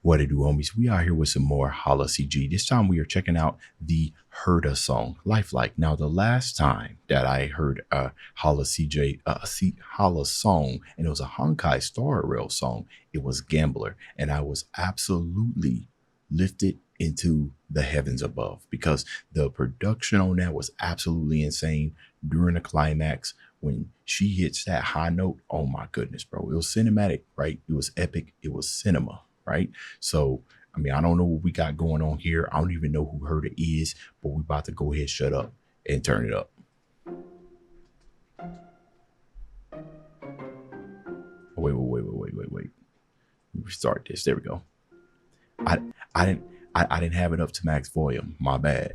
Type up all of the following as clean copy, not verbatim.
What it do, homies? We are here with some more HalaCG. This time we are checking out the HERTA song, Lifelike. Now, the last time that I heard a HalaCG, Hala song, and it was a Honkai Star Rail song, it was Gambler. And I was absolutely lifted into the heavens above because the production on that was absolutely insane. During the climax, when she hits that high note, oh my goodness, bro. It was cinematic, right? It was epic. It was cinema. Right. So, I mean, I don't know what we got going on here. I don't even know who HERTA is, but we about to go ahead, shut up and turn it up. Oh, wait. Restart this. There we go. I didn't have it up to max volume. My bad.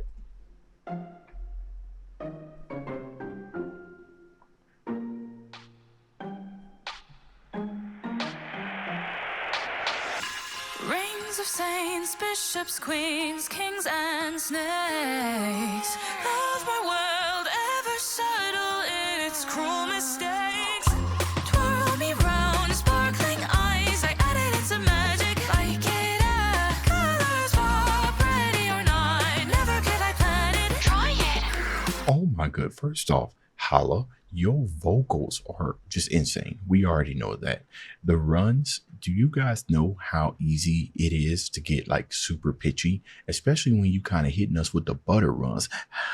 Of saints, bishops, queens, kings, and snakes. Of my world, ever subtle in its cruel mistakes. Twirl me round, sparkling eyes. I added into magic like it. Colors pop, ready or not. Never could I plan it. Try it. Oh my god! First off, Hala, your vocals are just insane. We already know that. The runs, do you guys know how easy it is to get like super pitchy, especially when you kind of hitting us with the butter runs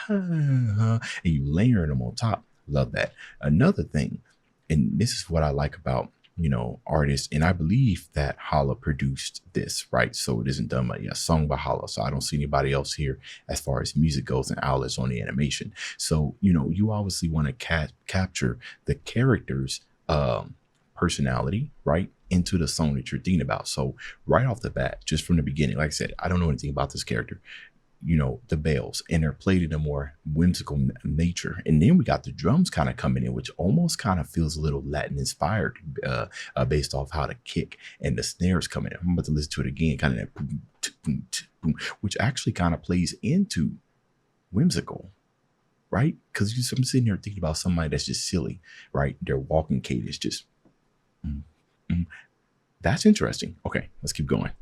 and you layering them on top? Love that. Another thing, and this is what I like about, you know, artists, and I believe that Hala produced this, right? So it isn't done by a song by Hala. So I don't see anybody else here as far as music goes and outlets on the animation. So, you know, you obviously want to capture the character's personality, right, into the song that you're thinking about. So right off the bat, just from the beginning, like I said, I don't know anything about this character. You know, the bells, and they're played in a more whimsical nature. And then we got the drums kind of coming in, which almost kind of feels a little Latin inspired based off how the kick and the snares coming in. I'm about to listen to it again, kind of that boom, boom, boom, which actually kind of plays into whimsical, right? Because I'm sitting here thinking about somebody that's just silly, right? Their walking cadence just, that's interesting. Okay, let's keep going.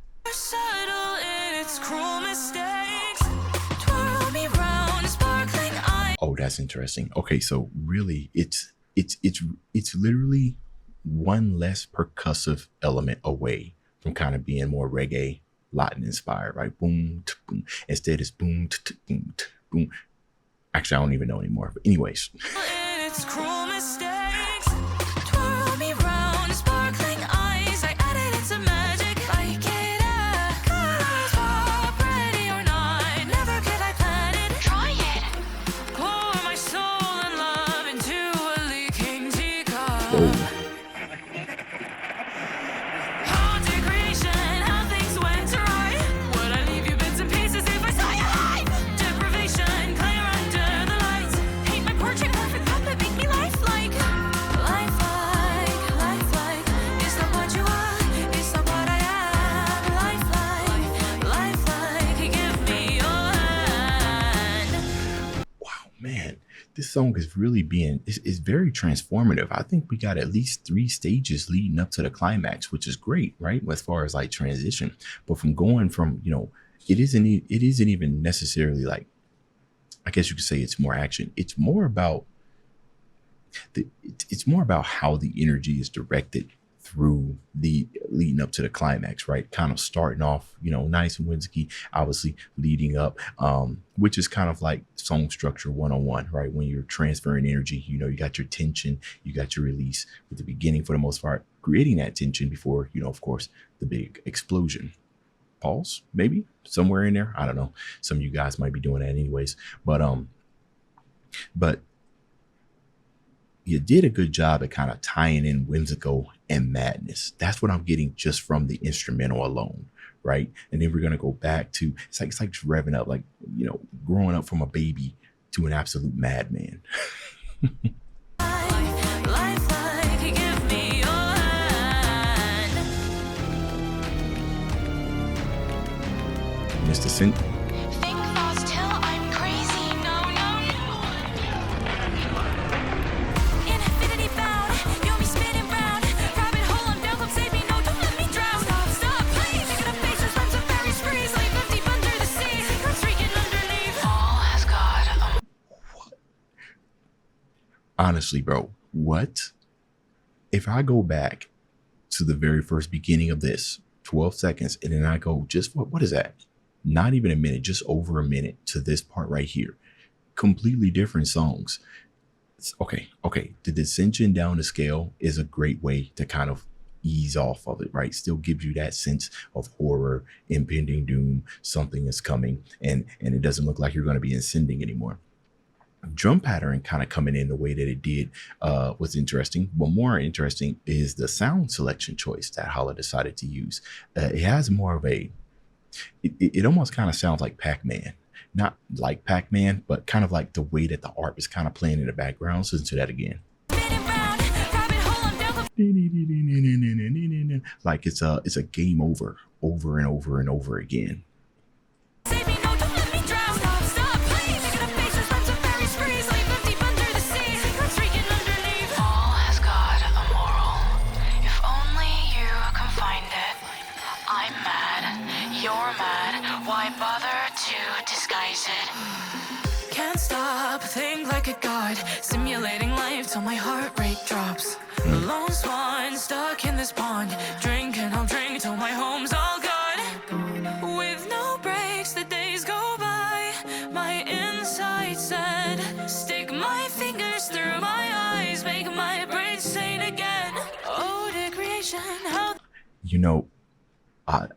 Oh, that's interesting. Okay, so really it's literally one less percussive element away from kind of being more reggae Latin inspired, right? Boom, boom. Instead it's boom, boom, boom. Actually, I don't even know anymore. But anyways. This song is really it's very transformative. I think we got at least 3 stages leading up to the climax, which is great, right? As far as like transition, but from going from, you know, it isn't even necessarily like, I guess you could say it's more action. It's more about how the energy is directed through the leading up to the climax, right? Kind of starting off, you know, nice and whimsy, obviously leading up, which is kind of like song structure 101, right? When you're transferring energy, you know, you got your tension, you got your release with the beginning for the most part, creating that tension before, you know, of course, the big explosion. Pause, maybe somewhere in there. I don't know. Some of you guys might be doing that anyways, but you did a good job at kind of tying in whimsical and madness. That's what I'm getting just from the instrumental alone, right? And then we're gonna go back to it's like just revving up, like, you know, growing up from a baby to an absolute madman. Mr. Synth. Honestly, bro, what if I go back to the very first beginning of this 12 seconds and then I go just what is that? Not even a minute, just over a minute to this part right here. Completely different songs. Okay. The descension down the scale is a great way to kind of ease off of it, right? Still gives you that sense of horror, impending doom, something is coming, and it doesn't look like you're going to be ascending anymore. Drum pattern kind of coming in the way that it did was interesting, but more interesting is the sound selection choice that Hala decided to use. It has more of it almost kind of sounds like Pac-Man, not like Pac-Man, but kind of like the way that the art is kind of playing in the background. So listen to that again. Like it's a game over and over and over again. Can't stop, think like a god, simulating life till my heart rate drops. Lone swan stuck in this pond, drinking, I'll drink till my home's all gone. With no breaks, the days go by. My inside said, stick my fingers through my eyes, make my brain sane again. Oh, the creation, how. You know,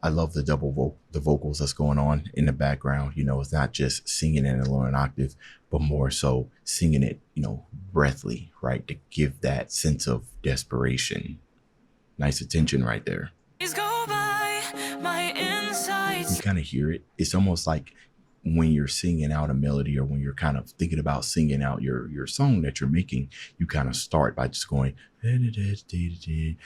I love the the vocals that's going on in the background. You know, it's not just singing in a lower octave, but more so singing it, you know, breathly, right? To give that sense of desperation. Nice attention right there. Go by, my insides. You kind of hear it. It's almost like when you're singing out a melody or when you're kind of thinking about singing out your song that you're making, you kind of start by just going, you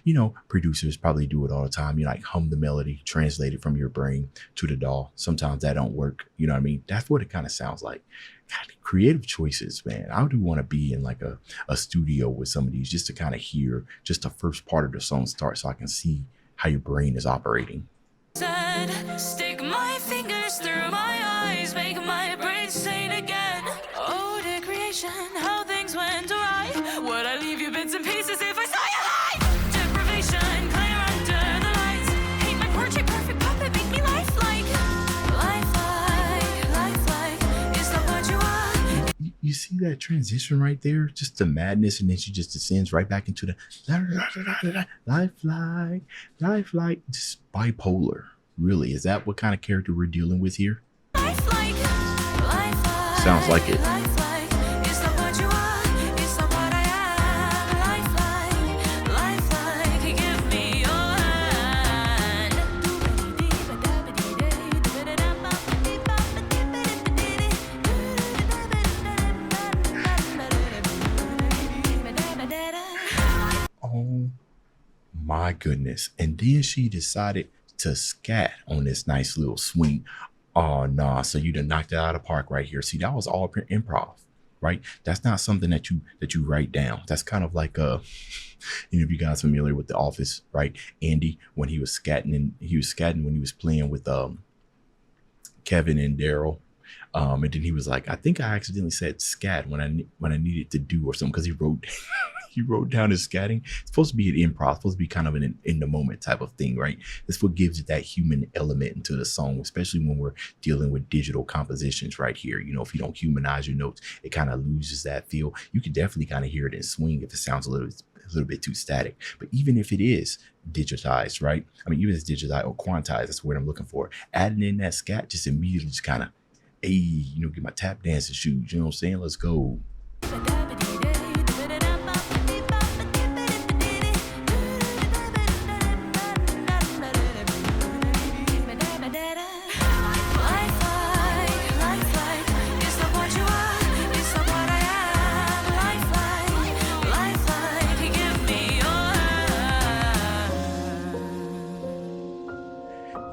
know, producers probably do it all the time. You like hum the melody, translate it from your brain to the DAW. Sometimes that don't work. You know what I mean? That's what it kind of sounds like. God, creative choices, man. I do want to be in like a studio with some of these just to kind of hear just the first part of the song start so I can see how your brain is operating. Said, stick my fingers through my eyes, make my brain sane again. Oh, the creation, how things went awry. Would I leave you bits and pieces if I saw you live? Deprivation, clear under the lights. Hate my portrait, perfect puppet, make me lifelike. Lifelike, is that what you are? You see that transition right there? Just the madness, and then she just descends right back into the lifelike, just bipolar. Really, is that what kind of character we're dealing with here? Lifelike, sounds like it. Lifelike, is that what you are? Is that what I am? Lifelike, give me your hand. Oh my goodness. And then she decided to scat on this nice little swing. Oh nah, so you done knocked it out of the park right here. See, that was all improv, right? That's not something that you write down. That's kind of like you know, if you guys familiar with The Office, right? Andy, when he was scatting when he was playing with Kevin and Daryl. And then he was like, I think I accidentally said scat when I needed to do or something, because he wrote down his scatting. It's supposed to be an improv, it's supposed to be kind of an in the moment type of thing, right? That's what gives it that human element into the song, especially when we're dealing with digital compositions right here. You know, if you don't humanize your notes, it kind of loses that feel. You can definitely kind of hear it in swing if it sounds a little bit too static. But even if it is digitized, right? I mean, even if it's digitized or quantized, that's what I'm looking for. Adding in that scat just immediately just kind of, hey, you know, get my tap dancing shoes. You know what I'm saying? Let's go.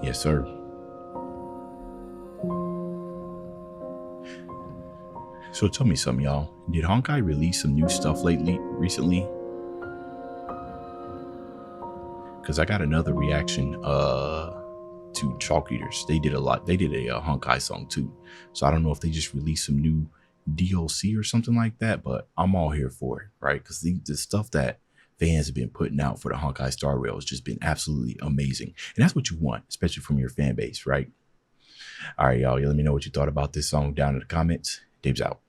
Yes, sir. So tell me something, y'all. Did Honkai release some new stuff recently? Because I got another reaction to Chalk Eaters. They did a Honkai song too. So I don't know if they just released some new DLC or something like that, but I'm all here for it, right? Because the stuff that fans have been putting out for the Honkai Star Rail has just been absolutely amazing. And that's what you want, especially from your fan base, right? All right, y'all. Let me know what you thought about this song down in the comments. Dave's out.